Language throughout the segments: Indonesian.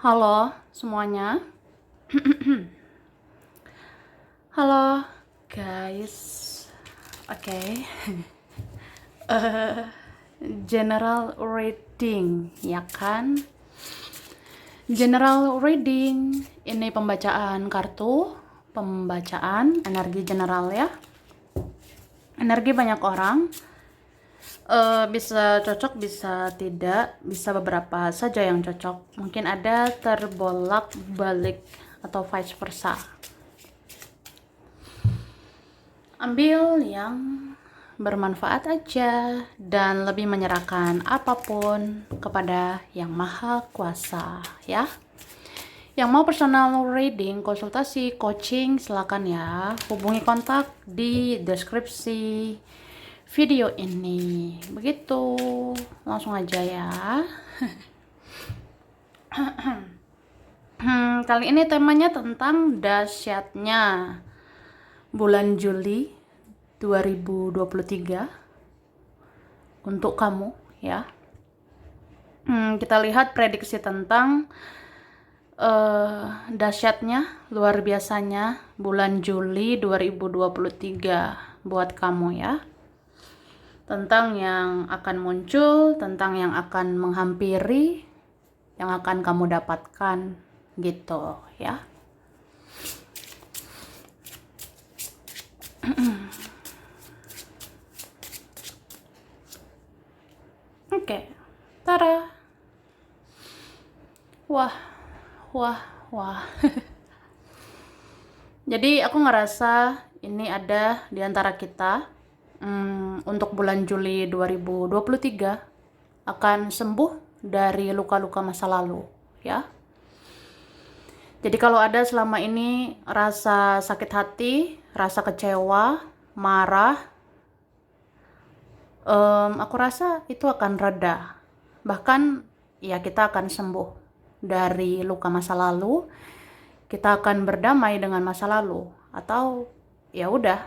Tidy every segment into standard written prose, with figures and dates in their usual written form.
Halo semuanya. Halo guys. Oke. General reading, ya kan? General reading ini pembacaan kartu, pembacaan energi general ya. Energi banyak orang. Bisa cocok, bisa tidak, bisa beberapa saja yang cocok. Mungkin ada terbolak-balik atau vice versa. Ambil yang bermanfaat aja dan lebih menyerahkan apapun kepada Yang Maha Kuasa ya. Yang mau personal reading, konsultasi, coaching, silakan ya. Hubungi kontak di deskripsi video ini. Begitu. Langsung aja ya. Kali ini temanya tentang dahsyatnya bulan Juli 2023 untuk kamu ya. Kita lihat prediksi tentang dahsyatnya, luar biasanya bulan Juli 2023 buat kamu ya. Tentang yang akan muncul, tentang yang akan menghampiri, yang akan kamu dapatkan gitu ya. Oke. Tara. Wah. Jadi aku ngerasa ini ada di antara kita untuk bulan Juli 2023 akan sembuh dari luka-luka masa lalu ya. Jadi kalau ada selama ini rasa sakit hati, rasa kecewa, marah, aku rasa itu akan reda. Bahkan ya kita akan sembuh dari luka masa lalu. Kita akan berdamai dengan masa lalu, atau ya udah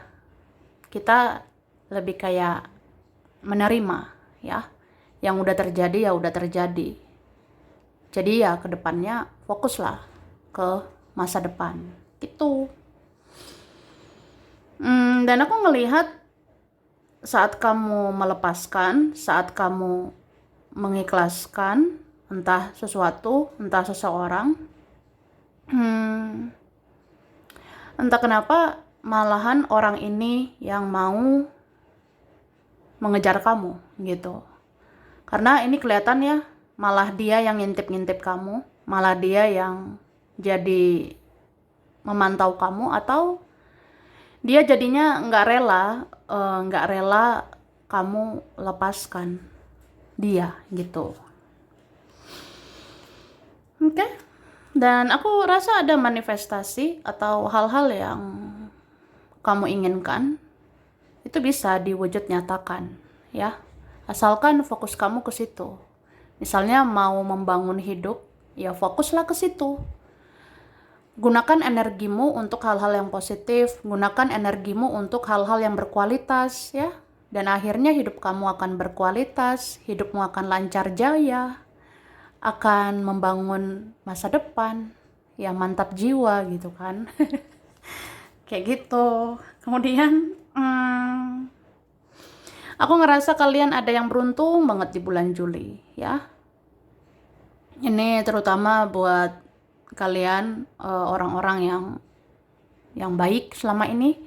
kita lebih kayak menerima ya. Yang udah terjadi ya udah terjadi. Jadi ya kedepannya fokuslah ke masa depan gitu. Dan aku ngelihat saat kamu melepaskan, saat kamu mengikhlaskan entah sesuatu, entah seseorang, entah kenapa malahan orang ini yang mau mengejar kamu gitu. Karena ini kelihatan ya, malah dia yang ngintip-ngintip kamu, malah dia yang jadi memantau kamu, atau dia jadinya nggak rela kamu lepaskan dia gitu. Oke. Dan aku rasa ada manifestasi atau hal-hal yang kamu inginkan itu bisa diwujud nyatakan ya. Asalkan fokus kamu ke situ. Misalnya mau membangun hidup, ya fokuslah ke situ. Gunakan energimu untuk hal-hal yang positif, gunakan energimu untuk hal-hal yang berkualitas ya. Dan akhirnya hidup kamu akan berkualitas, hidupmu akan lancar jaya, akan membangun masa depan, ya mantap jiwa gitu kan. Kayak gitu. Kemudian aku ngerasa kalian ada yang beruntung banget di bulan Juli ya. Ini terutama buat kalian orang-orang yang baik selama ini,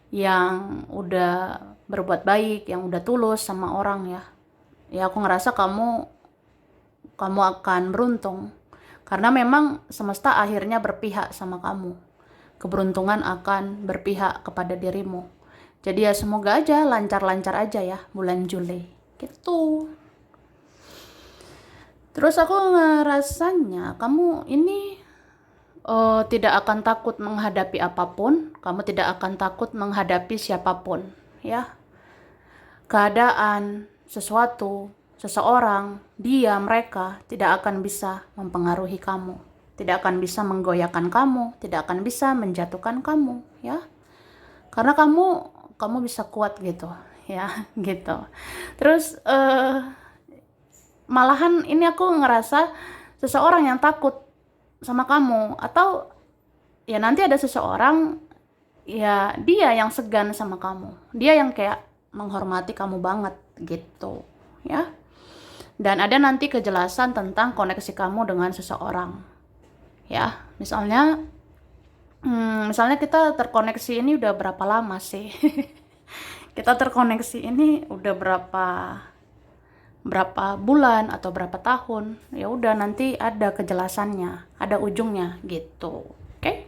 yang udah berbuat baik, yang udah tulus sama orang ya. Ya aku ngerasa kamu akan beruntung karena memang semesta akhirnya berpihak sama kamu. Keberuntungan akan berpihak kepada dirimu. Jadi ya semoga aja lancar-lancar aja ya bulan Juli gitu. Terus aku ngerasanya kamu ini tidak akan takut menghadapi apapun, kamu tidak akan takut menghadapi siapapun ya. Keadaan, sesuatu, seseorang, dia, mereka tidak akan bisa mempengaruhi kamu, tidak akan bisa menggoyahkan kamu, tidak akan bisa menjatuhkan kamu ya. Karena kamu bisa kuat gitu ya, gitu. Terus malahan ini aku ngerasa seseorang yang takut sama kamu, atau ya nanti ada seseorang ya dia yang segan sama kamu, dia yang kayak menghormati kamu banget gitu ya. Dan ada nanti kejelasan tentang koneksi kamu dengan seseorang ya. Misalnya kita terkoneksi ini udah berapa lama sih? Kita terkoneksi ini udah berapa bulan atau berapa tahun? Ya udah, nanti ada kejelasannya, ada ujungnya gitu. Oke?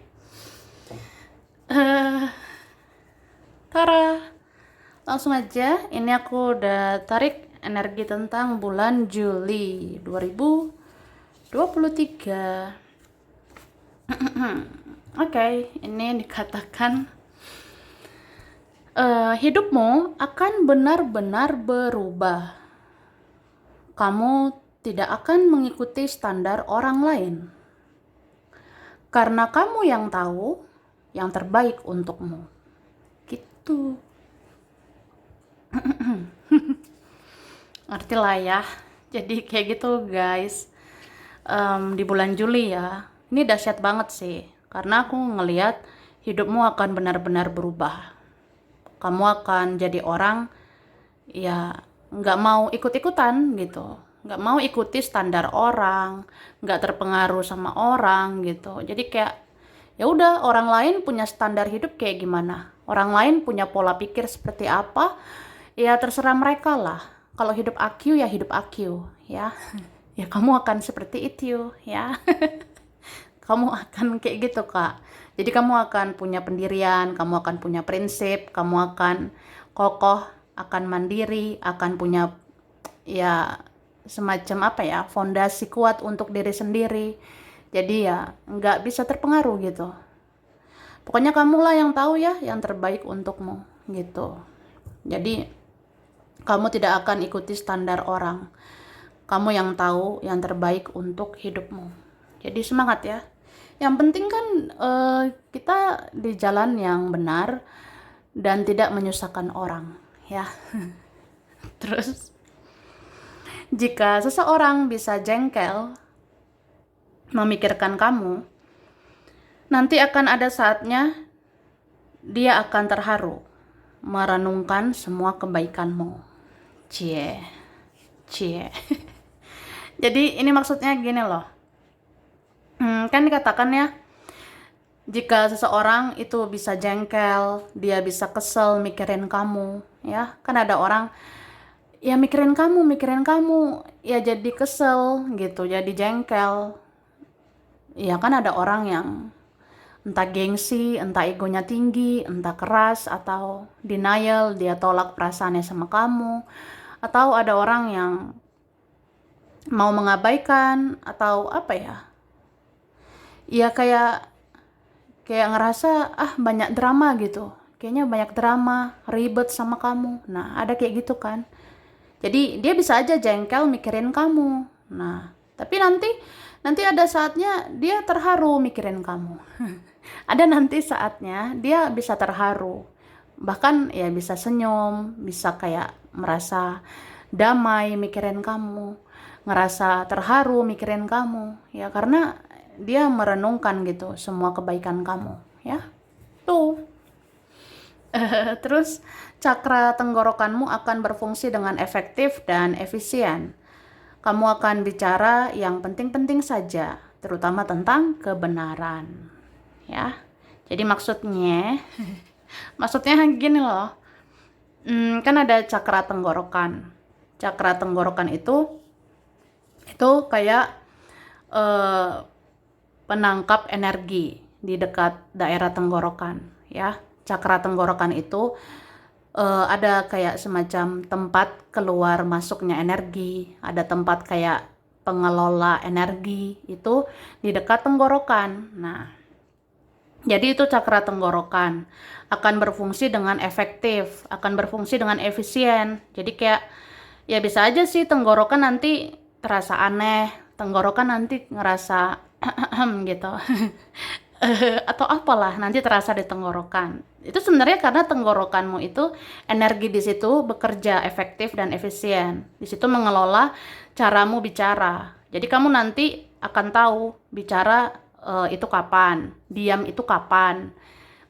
Tara, langsung aja. Ini aku udah tarik energi tentang bulan Juli 2023. Oke, ini dikatakan hidupmu akan benar-benar berubah. Kamu tidak akan mengikuti standar orang lain, karena kamu yang tahu yang terbaik untukmu. Gitu. Ngerti lah ya. Jadi kayak gitu guys. Di bulan Juli ya. Ini dahsyat banget sih. Karena aku ngelihat hidupmu akan benar-benar berubah. Kamu akan jadi orang ya nggak mau ikut-ikutan gitu. Nggak mau ikuti standar orang. Nggak terpengaruh sama orang gitu. Jadi kayak ya udah, orang lain punya standar hidup kayak gimana. Orang lain punya pola pikir seperti apa. Ya terserah mereka lah. Kalau hidup aku ya hidup aku ya. Ya kamu akan seperti itu ya. Kamu akan kayak gitu Kak. Jadi kamu akan punya pendirian, kamu akan punya prinsip, kamu akan kokoh, akan mandiri, akan punya ya semacam apa ya, fondasi kuat untuk diri sendiri. Jadi ya nggak bisa terpengaruh gitu. Pokoknya kamulah yang tahu ya yang terbaik untukmu gitu. Jadi kamu tidak akan ikuti standar orang. Kamu yang tahu yang terbaik untuk hidupmu. Jadi semangat ya. Yang penting kan kita di jalan yang benar dan tidak menyusahkan orang ya. Terus jika seseorang bisa jengkel memikirkan kamu, nanti akan ada saatnya dia akan terharu merenungkan semua kebaikanmu. Cie. Jadi ini maksudnya gini loh. Kan dikatakan ya, jika seseorang itu bisa jengkel, dia bisa kesel mikirin kamu, ya. Kan ada orang ya mikirin kamu, ya jadi kesel gitu, jadi jengkel. Ya kan ada orang yang entah gengsi, entah egonya tinggi, entah keras, atau denial, dia tolak perasaannya sama kamu. Atau ada orang yang mau mengabaikan, atau apa ya, ya kayak ngerasa banyak drama gitu, kayaknya banyak drama, ribet sama kamu. Nah ada kayak gitu kan. Jadi dia bisa aja jengkel mikirin kamu. Nah tapi nanti ada saatnya dia terharu mikirin kamu. Ada nanti saatnya dia bisa terharu, bahkan ya bisa senyum, bisa kayak merasa damai mikirin kamu, ngerasa terharu mikirin kamu ya, karena dia merenungkan gitu semua kebaikan kamu ya. Tuh. Terus cakra tenggorokanmu akan berfungsi dengan efektif dan efisien. Kamu akan bicara yang penting-penting saja, terutama tentang kebenaran ya. Jadi maksudnya gini loh. Kan ada cakra tenggorokan. Cakra tenggorokan itu kayak penangkap energi di dekat daerah tenggorokan ya. Cakra tenggorokan itu ada kayak semacam tempat keluar masuknya energi, ada tempat kayak pengelola energi itu di dekat tenggorokan. Nah, jadi itu cakra tenggorokan akan berfungsi dengan efektif, akan berfungsi dengan efisien. Jadi kayak ya bisa aja sih tenggorokan nanti terasa aneh, tenggorokan nanti ngerasa gitu. Atau apalah nanti terasa di tenggorokan. Itu sebenarnya karena tenggorokanmu itu energi di situ bekerja efektif dan efisien. Di situ mengelola caramu bicara. Jadi kamu nanti akan tahu bicara itu kapan, diam itu kapan,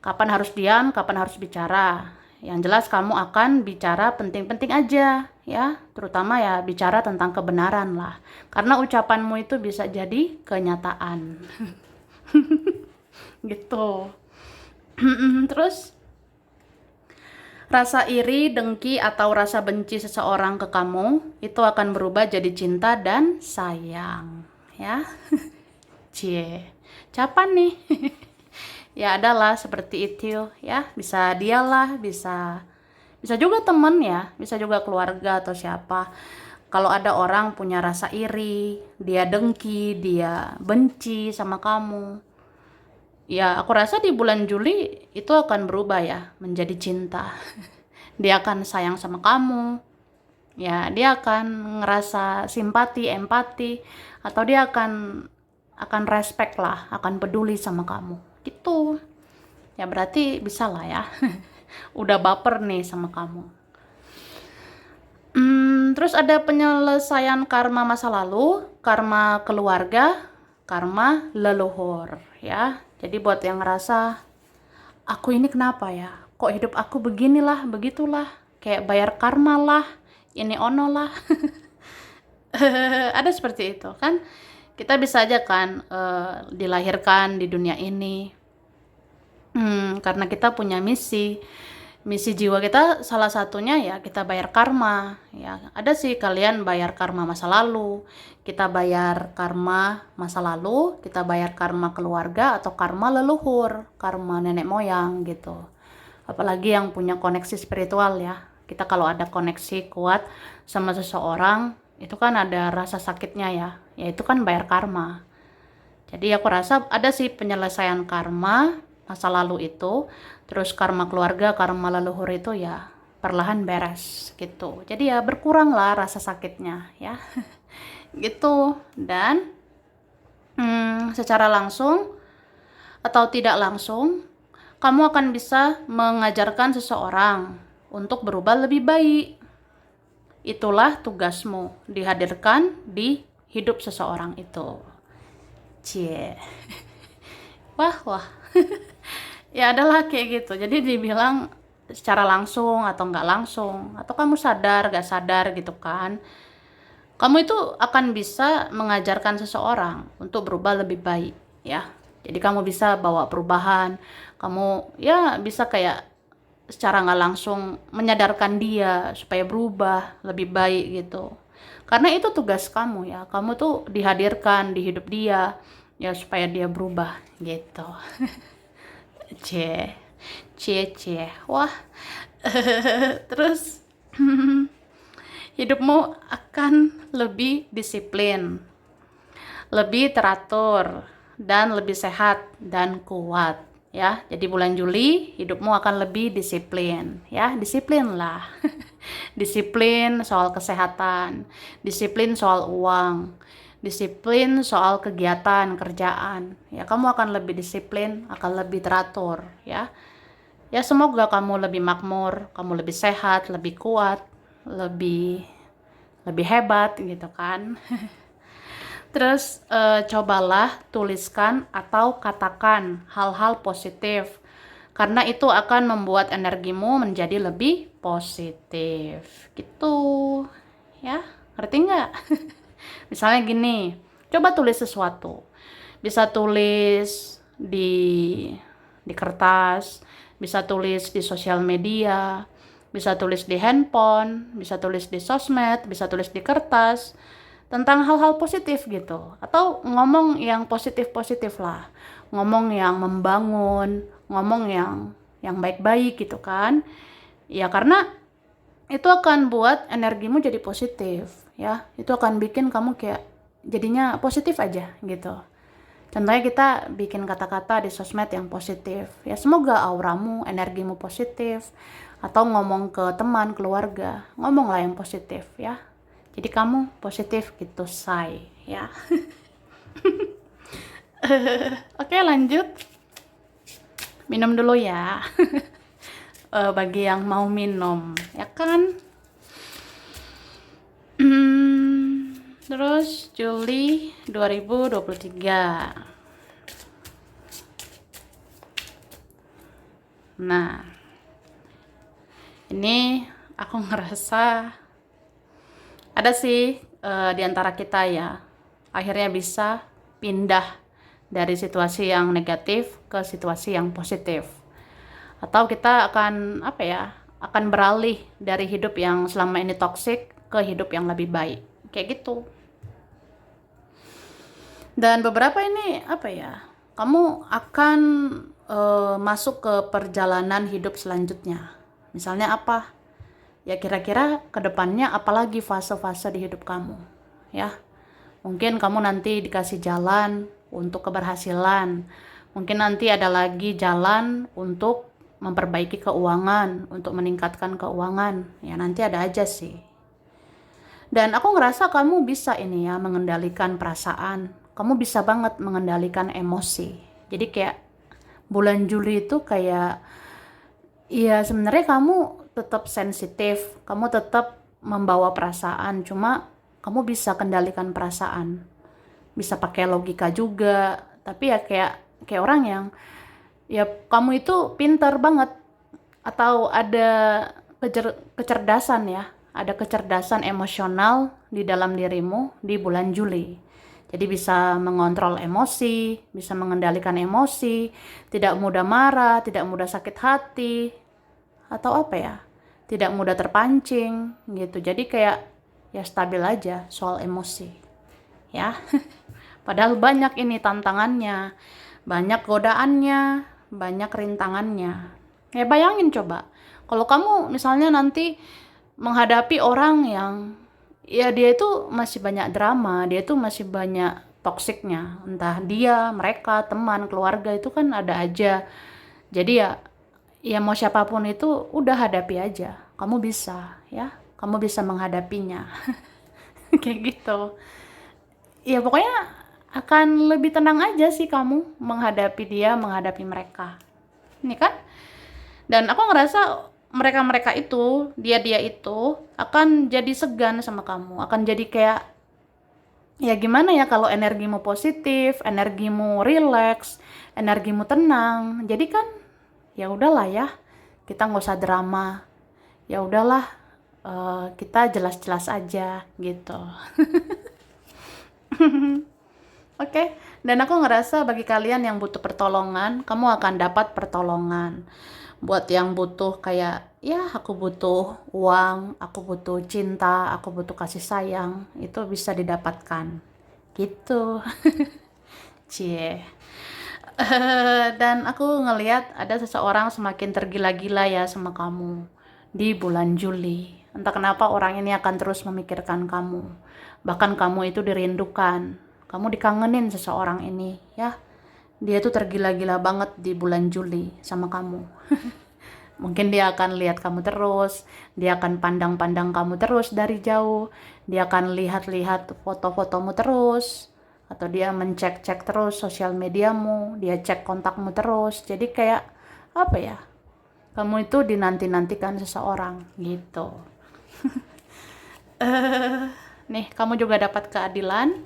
kapan harus diam, kapan harus bicara. Yang jelas kamu akan bicara penting-penting aja ya, terutama ya bicara tentang kebenaran lah, karena ucapanmu itu bisa jadi kenyataan. Gitu. Terus rasa iri, dengki, atau rasa benci seseorang ke kamu itu akan berubah jadi cinta dan sayang, ya. Cie, capan nih. Ya adalah seperti itu, ya. Bisa dialah, bisa juga temen ya, bisa juga keluarga atau siapa. Kalau ada orang punya rasa iri, dia dengki, dia benci sama kamu, ya aku rasa di bulan Juli itu akan berubah ya menjadi cinta. Dia akan sayang sama kamu, ya dia akan ngerasa simpati, empati, atau dia akan respect lah, akan peduli sama kamu gitu. Ya berarti bisa lah ya. Udah baper nih sama kamu. Terus ada penyelesaian karma masa lalu, karma keluarga, karma leluhur ya. Jadi buat yang ngerasa aku ini kenapa ya, kok hidup aku beginilah begitulah, kayak bayar karma lah, ini ono lah. Ada seperti itu kan. Kita bisa aja kan dilahirkan di dunia ini karena kita punya misi jiwa kita. Salah satunya ya kita bayar karma ya. Ada sih kalian bayar karma masa lalu, kita bayar karma masa lalu, kita bayar karma keluarga atau karma leluhur, karma nenek moyang gitu. Apalagi yang punya koneksi spiritual ya, kita kalau ada koneksi kuat sama seseorang itu kan ada rasa sakitnya ya, itu kan bayar karma. Jadi aku rasa ada sih penyelesaian karma masa lalu itu, terus karma keluarga, karma leluhur itu ya perlahan beres gitu. Jadi ya berkurang lah rasa sakitnya ya. Gitu. Dan secara langsung atau tidak langsung kamu akan bisa mengajarkan seseorang untuk berubah lebih baik. Itulah tugasmu, dihadirkan di hidup seseorang itu. Cie. Wah. Ya adalah kayak gitu. Jadi dibilang secara langsung atau nggak langsung, atau kamu sadar nggak sadar gitu kan, kamu itu akan bisa mengajarkan seseorang untuk berubah lebih baik ya. Jadi kamu bisa bawa perubahan, kamu ya bisa kayak secara nggak langsung menyadarkan dia supaya berubah lebih baik gitu. Karena itu tugas kamu ya, kamu tuh dihadirkan di hidup dia ya supaya dia berubah gitu. Cie. Wah. Terus hidupmu akan lebih disiplin, lebih teratur, dan lebih sehat dan kuat ya. Jadi bulan Juli hidupmu akan lebih disiplin ya. Disiplin lah. Disiplin soal kesehatan, disiplin soal uang, disiplin soal kegiatan kerjaan ya. Kamu akan lebih disiplin, akan lebih teratur ya. Ya semoga kamu lebih makmur, kamu lebih sehat, lebih kuat, lebih hebat gitu kan. Terus cobalah tuliskan atau katakan hal-hal positif, karena itu akan membuat energimu menjadi lebih positif gitu ya. Ngerti nggak? Misalnya gini, coba tulis sesuatu, bisa tulis di kertas, bisa tulis di sosial media, bisa tulis di handphone, bisa tulis di sosmed, bisa tulis di kertas, tentang hal-hal positif gitu. Atau ngomong yang positif-positif lah, ngomong yang membangun, ngomong yang baik-baik gitu kan. Ya karena itu akan buat energimu jadi positif ya. Itu akan bikin kamu kayak jadinya positif aja gitu. Contohnya kita bikin kata-kata di sosmed yang positif ya, semoga auramu, energimu positif. Atau ngomong ke teman, keluarga, ngomonglah yang positif ya. Jadi kamu positif gitu say ya. Oke lanjut, minum dulu ya. Bagi yang mau minum ya kan. Terus Juli 2023 Nah, ini aku ngerasa ada sih di antara kita ya, akhirnya bisa pindah dari situasi yang negatif ke situasi yang positif. Atau kita akan apa ya, akan beralih dari hidup yang selama ini toksik ke hidup yang lebih baik. Kayak gitu. Dan beberapa ini apa ya, kamu akan masuk ke perjalanan hidup selanjutnya. Misalnya apa? Ya kira-kira ke depannya apalagi fase-fase di hidup kamu, ya. Mungkin kamu nanti dikasih jalan untuk keberhasilan. Mungkin nanti ada lagi jalan untuk memperbaiki keuangan, untuk meningkatkan keuangan. Ya nanti ada aja sih. Dan aku ngerasa kamu bisa ini ya, mengendalikan perasaan. Kamu bisa banget mengendalikan emosi. Jadi kayak bulan Juli itu kayak, ya sebenarnya kamu tetap sensitif, kamu tetap membawa perasaan, cuma kamu bisa kendalikan perasaan. Bisa pakai logika juga, tapi ya kayak orang yang, ya kamu itu pintar banget, atau ada kecerdasan ya, ada kecerdasan emosional di dalam dirimu di bulan Juli. Jadi bisa mengontrol emosi, bisa mengendalikan emosi, tidak mudah marah, tidak mudah sakit hati, atau apa ya, tidak mudah terpancing gitu. Jadi kayak ya stabil aja soal emosi ya. Padahal banyak ini tantangannya, banyak godaannya, banyak rintangannya. Ya bayangin coba, kalau kamu misalnya nanti menghadapi orang yang, ya dia itu masih banyak drama, dia itu masih banyak toksiknya. Entah dia, mereka, teman, keluarga itu kan ada aja. Jadi ya mau siapapun itu udah hadapi aja. Kamu bisa ya, kamu bisa menghadapinya. Kayak gitu. Ya pokoknya akan lebih tenang aja sih kamu menghadapi dia, menghadapi mereka. Ini kan? Dan aku ngerasa mereka-mereka itu, dia-dia itu akan jadi segan sama kamu, akan jadi kayak, ya gimana ya kalau energimu positif, energimu rileks, energimu tenang. Jadi kan ya udahlah ya, kita nggak usah drama. Ya udahlah, kita jelas-jelas aja gitu. Oke, dan aku ngerasa bagi kalian yang butuh pertolongan, kamu akan dapat pertolongan. Buat yang butuh kayak, ya aku butuh uang, aku butuh cinta, aku butuh kasih sayang, itu bisa didapatkan. Gitu. Cie. Dan aku ngelihat ada seseorang semakin tergila-gila ya sama kamu di bulan Juli. Entah kenapa orang ini akan terus memikirkan kamu. Bahkan kamu itu dirindukan. Kamu dikangenin seseorang ini ya. Dia tuh tergila-gila banget di bulan Juli sama kamu. Mungkin dia akan lihat kamu terus, dia akan pandang-pandang kamu terus dari jauh, dia akan lihat-lihat foto-fotomu terus, atau dia mencek-cek terus sosial mediamu, dia cek kontakmu terus. Jadi kayak apa ya? Kamu itu dinanti-nantikan seseorang gitu. Nih, kamu juga dapat keadilan.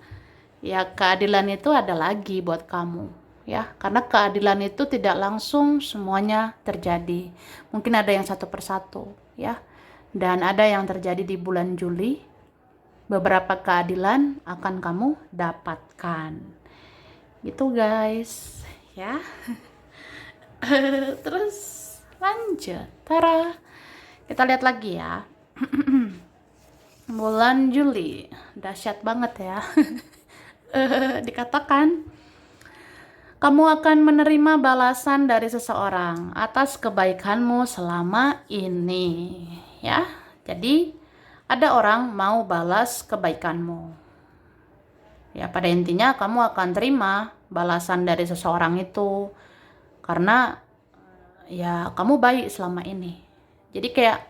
Ya, keadilan itu ada lagi buat kamu. Ya, karena keadilan itu tidak langsung semuanya terjadi. Mungkin ada yang satu persatu, ya. Dan ada yang terjadi di bulan Juli. Beberapa keadilan akan kamu dapatkan. Gitu, guys. Ya. Terus lanjut. Tara. Kita lihat lagi ya. Bulan Juli. Dahsyat banget ya. Dikatakan kamu akan menerima balasan dari seseorang atas kebaikanmu selama ini ya. Jadi ada orang mau balas kebaikanmu ya, pada intinya kamu akan terima balasan dari seseorang itu karena ya kamu baik selama ini. Jadi kayak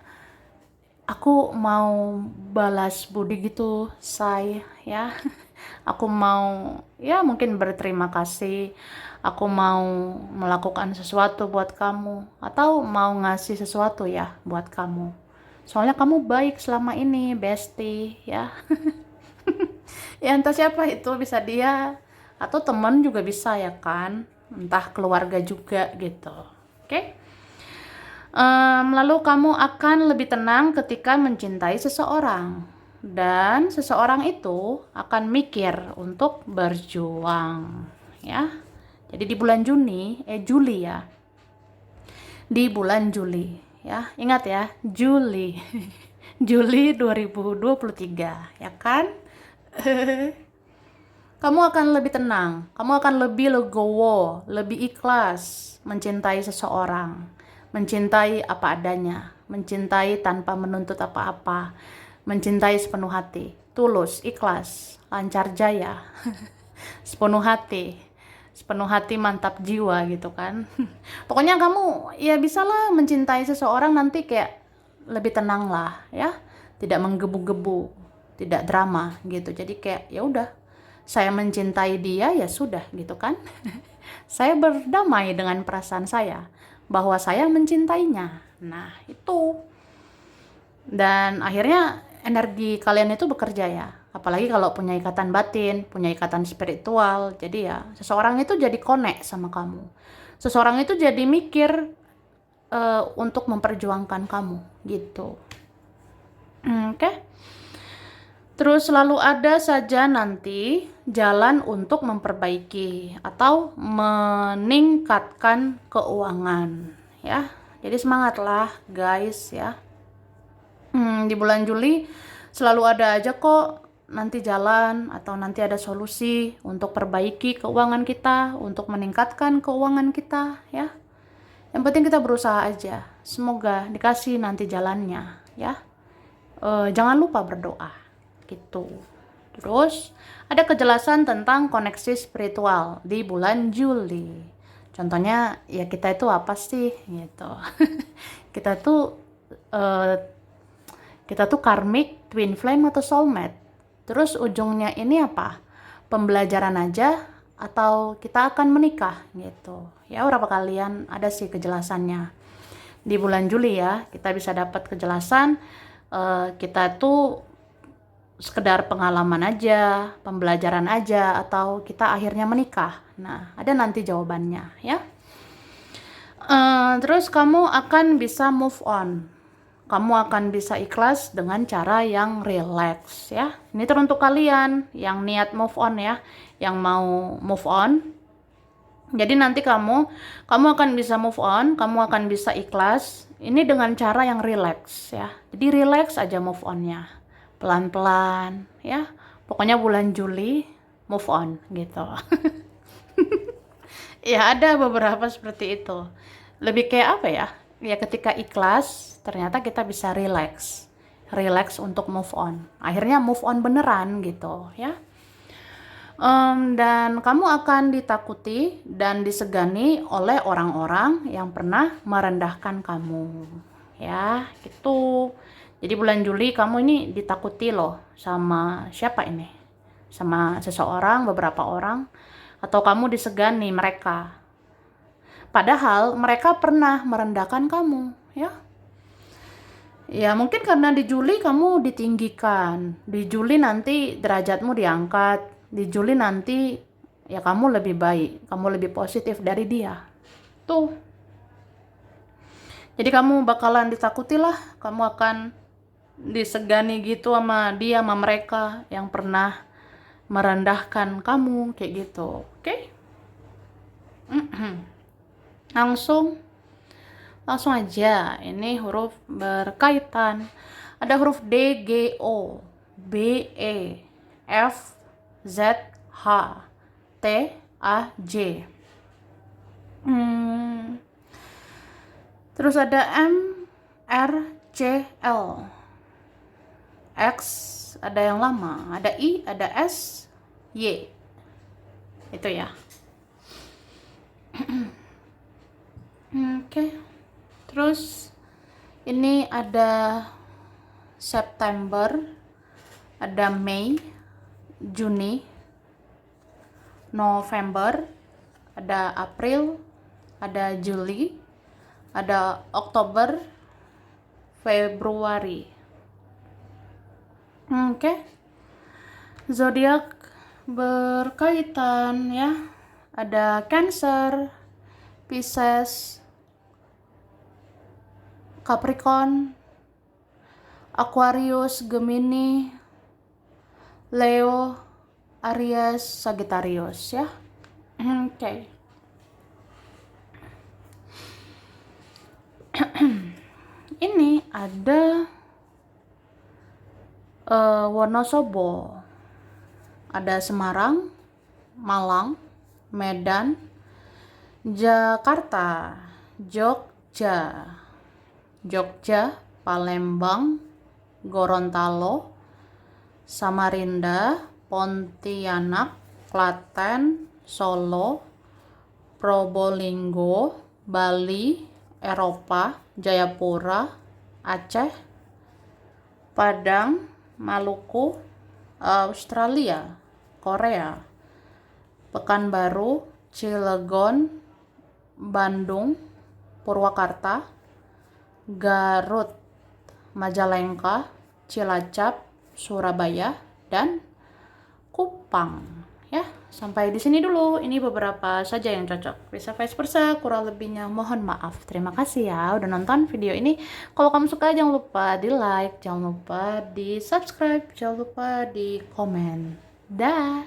aku mau balas budi gitu, say ya. Aku mau ya mungkin berterima kasih. Aku mau melakukan sesuatu buat kamu atau mau ngasih sesuatu ya buat kamu. Soalnya kamu baik selama ini, bestie ya. Ya entah siapa itu, bisa dia atau teman juga bisa ya kan. Entah keluarga juga gitu. Oke? Lalu kamu akan lebih tenang ketika mencintai seseorang. Dan seseorang itu akan mikir untuk berjuang. Ya. Jadi di bulan Juli ya. Di bulan Juli. Ya, ingat ya, Juli. Juli 2023, ya kan? Kamu akan lebih tenang, kamu akan lebih legowo, lebih ikhlas mencintai seseorang, mencintai apa adanya, mencintai tanpa menuntut apa-apa, mencintai sepenuh hati, tulus, ikhlas, lancar jaya, sepenuh hati mantap jiwa gitu kan. Pokoknya kamu ya bisalah mencintai seseorang nanti kayak lebih tenang lah ya, tidak menggebu-gebu, tidak drama gitu. Jadi kayak ya udah, saya mencintai dia ya sudah gitu kan. Saya berdamai dengan perasaan saya bahwa saya mencintainya. Nah, itu. Dan akhirnya energi kalian itu bekerja ya. Apalagi kalau punya ikatan batin, punya ikatan spiritual. Jadi ya, seseorang itu jadi connect sama kamu. Seseorang itu jadi mikir untuk memperjuangkan kamu gitu. Oke. Terus selalu ada saja nanti jalan untuk memperbaiki atau meningkatkan keuangan ya. Jadi semangatlah guys ya. Di bulan Juli selalu ada aja kok nanti jalan atau nanti ada solusi untuk perbaiki keuangan kita, untuk meningkatkan keuangan kita ya. Yang penting kita berusaha aja. Semoga dikasih nanti jalannya ya. Jangan lupa berdoa gitu. Terus ada kejelasan tentang koneksi spiritual di bulan Juli. Contohnya ya kita itu apa sih gitu. Kita tuh karmic, twin flame atau soulmate. Terus ujungnya ini apa? Pembelajaran aja atau kita akan menikah gitu. Ya berapa kalian ada sih kejelasannya. Di bulan Juli ya, kita bisa dapat kejelasan kita tuh sekedar pengalaman aja, pembelajaran aja, atau kita akhirnya menikah. Nah, ada nanti jawabannya ya. Terus kamu akan bisa move on. Kamu akan bisa ikhlas dengan cara yang relax ya. Ini teruntuk kalian yang niat move on ya, yang mau move on. Jadi nanti kamu akan bisa move on, kamu akan bisa ikhlas. Ini dengan cara yang relax ya. Jadi relax aja move onnya, pelan-pelan ya. Pokoknya bulan Juli move on gitu. Ya ada beberapa seperti itu. Lebih kayak apa ya? Ya ketika ikhlas, ternyata kita bisa relax. Relax untuk move on. Akhirnya move on beneran gitu ya. Dan kamu akan ditakuti dan disegani oleh orang-orang yang pernah merendahkan kamu. Ya, gitu. Jadi bulan Juli kamu ini ditakuti loh sama siapa ini? Sama seseorang, beberapa orang, atau kamu disegani mereka. Padahal mereka pernah merendahkan kamu, ya. Ya mungkin karena di Juli kamu ditinggikan, di Juli nanti derajatmu diangkat, di Juli nanti ya kamu lebih baik, kamu lebih positif dari dia. Tuh. Jadi kamu bakalan ditakuti lah, kamu akan disegani gitu sama dia, sama mereka yang pernah merendahkan kamu kayak gitu. Oke? Langsung aja, ini huruf berkaitan. Ada huruf D, G, O, B, E, F, Z, H, T, A, J. Terus ada M, R, C, L, X, ada yang lama, ada I, ada S, Y. Itu ya. Oke. Terus ini ada September, ada Mei, Juni, November, ada April, ada Juli, ada Oktober, Februari. Oke. Zodiak berkaitan ya. Ada Cancer, Pisces, Capricorn, Aquarius, Gemini, Leo, Aries, Sagittarius ya. Oke. Ini ada Wonosobo, ada Semarang, Malang, Medan, Jakarta, Jogja, Palembang, Gorontalo, Samarinda, Pontianak, Klaten, Solo, Probolinggo, Bali, Eropa, Jayapura, Aceh, Padang, Maluku, Australia, Korea, Pekanbaru, Cilegon, Bandung, Purwakarta, Garut, Majalengka, Cilacap, Surabaya, dan Kupang. Ya, sampai di sini dulu. Ini beberapa saja yang cocok. Bisa vice versa, kurang lebihnya mohon maaf. Terima kasih ya udah nonton video ini. Kalau kamu suka jangan lupa di like, jangan lupa di subscribe, jangan lupa di komen. Dah.